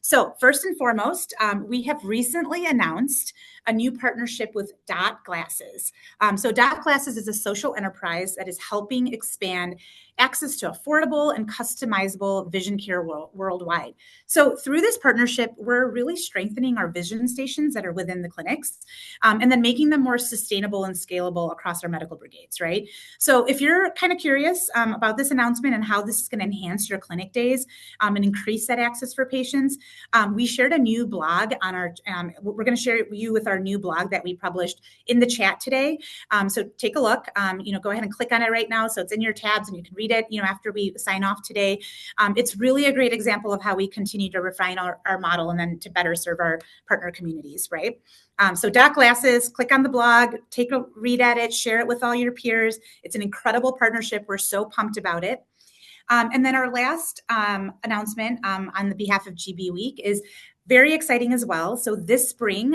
So first and foremost, we have recently announced a new partnership with Dot Glasses. So Dot Glasses is a social enterprise that is helping expand access to affordable and customizable vision care worldwide. So through this partnership, we're really strengthening our vision stations that are within the clinics, and then making them more sustainable and scalable across our medical brigades, right? So if you're kind of curious about this announcement and how this is going to enhance your clinic days and increase that access for patients, we shared a new blog on our, we're going to share you with our new blog that we published in the chat today. So take a look, go ahead and click on it right now. So it's in your tabs and you can read it, after we sign off today. It's really a great example of how we continue to refine our model and then to better serve our partner communities, right? So Dot Glasses, click on the blog, take a read at it, share it with all your peers. It's an incredible partnership. We're so pumped about it. And then our last announcement on the behalf of GB Week is very exciting as well. So this spring,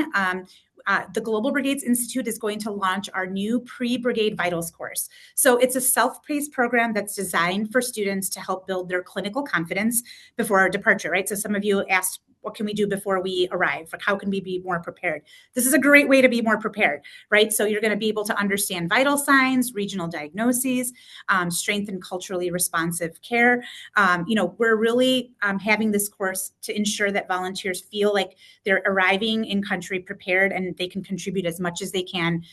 the Global Brigades Institute is going to launch our new Pre-Brigade Vitals course. So it's a self-paced program that's designed for students to help build their clinical confidence before our departure, right? So some of you asked, what can we do before we arrive? Like, how can we be more prepared? This is a great way to be more prepared, right? So you're going to be able to understand vital signs, regional diagnoses, strengthen culturally responsive care. We're really having this course to ensure that volunteers feel like they're arriving in country prepared and they can contribute as much as they can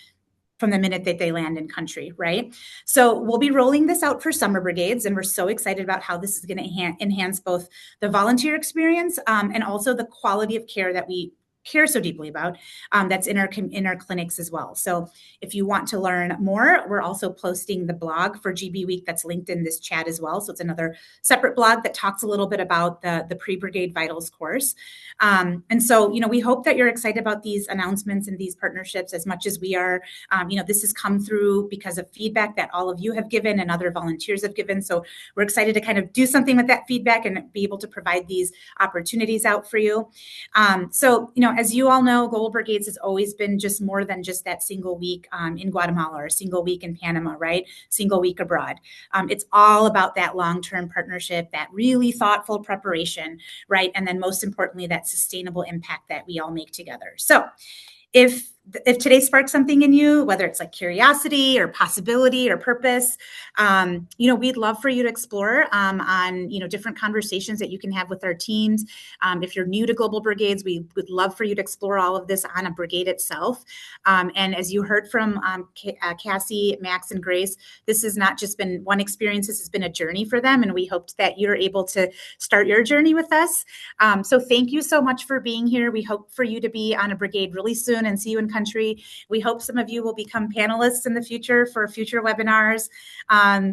from the minute that they land in country, right? So we'll be rolling this out for summer brigades, and we're so excited about how this is going to enhance both the volunteer experience and also the quality of care that we care so deeply about that's in our clinics as well. So if you want to learn more, we're also posting the blog for GB Week that's linked in this chat as well. So it's another separate blog that talks a little bit about the Pre-Brigade Vitals course. And so, we hope that you're excited about these announcements and these partnerships as much as we are. This has come through because of feedback that all of you have given and other volunteers have given. So we're excited to kind of do something with that feedback and be able to provide these opportunities out for you. As you all know, Global Brigades has always been just more than just that single week in Guatemala or a single week in Panama, right? Single week abroad. It's all about that long-term partnership, that really thoughtful preparation, right? And then most importantly, that sustainable impact that we all make together. So if if today sparked something in you, whether it's like curiosity or possibility or purpose, we'd love for you to explore on, different conversations that you can have with our teams. If you're new to Global Brigades, we would love for you to explore all of this on a brigade itself. And as you heard from Cassie, Max, and Grace, this has not just been one experience, this has been a journey for them. And we hoped that you're able to start your journey with us. So thank you so much for being here. We hope for you to be on a brigade really soon and see you in country. We hope some of you will become panelists in the future for future webinars.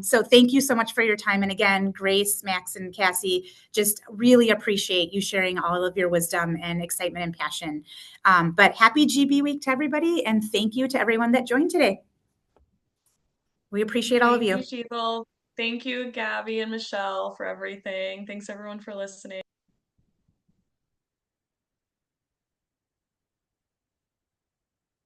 So thank you so much for your time. And again, Grace, Max, and Cassie, just really appreciate you sharing all of your wisdom and excitement and passion. But happy GB week to everybody. And thank you to everyone that joined today. We appreciate all of you. Thank you, Shital. Thank you, Gabby and Michelle, for everything. Thanks, everyone, for listening.